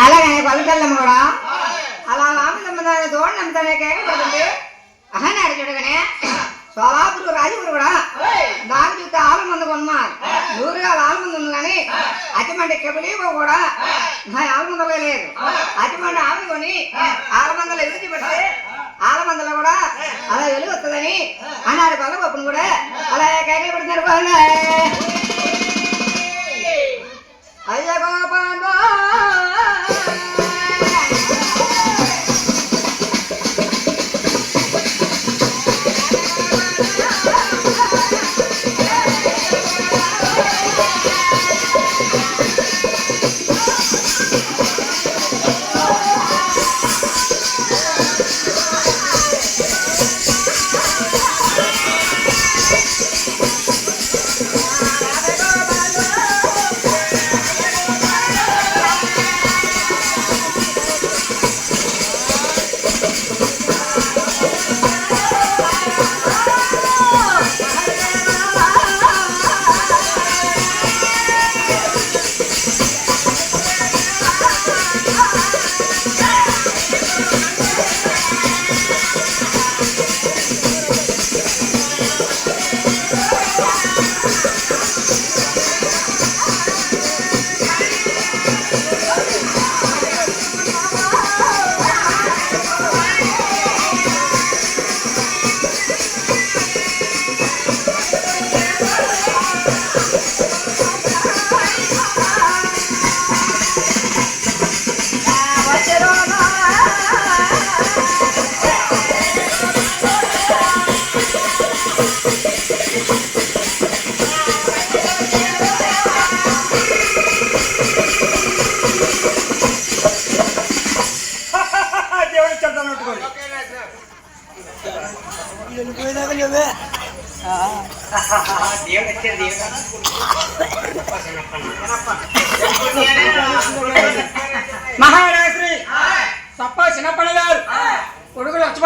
అలాగే కొలతల్లమ్మ కూడా అలా దోడు నమ్ముతానే కేకపడుతుంది అహనాడు చూడగానే సోలాపురు రాజపురు కూడా దాని చూస్తే ఆలమంది కొన్నారు 100 ఆలమంది ఉంది కానీ అతిమంది కెబులీగో కూడా ఆలమందలో లేదు అతిమంది ఆమె కొని ఆలమందలో ఎదుటి పెడితే ఆలమందలో కూడా అలా వెలుగు వస్తుందని అన్నాడు కొలగొప్పును కూడా అలా కేకలు పెడుతున్నారు బాగా అయ్య గోపాంగో మహారాశ్రీ తప్ప చిన్నప్పటి గారు కొడుకులు వచ్చి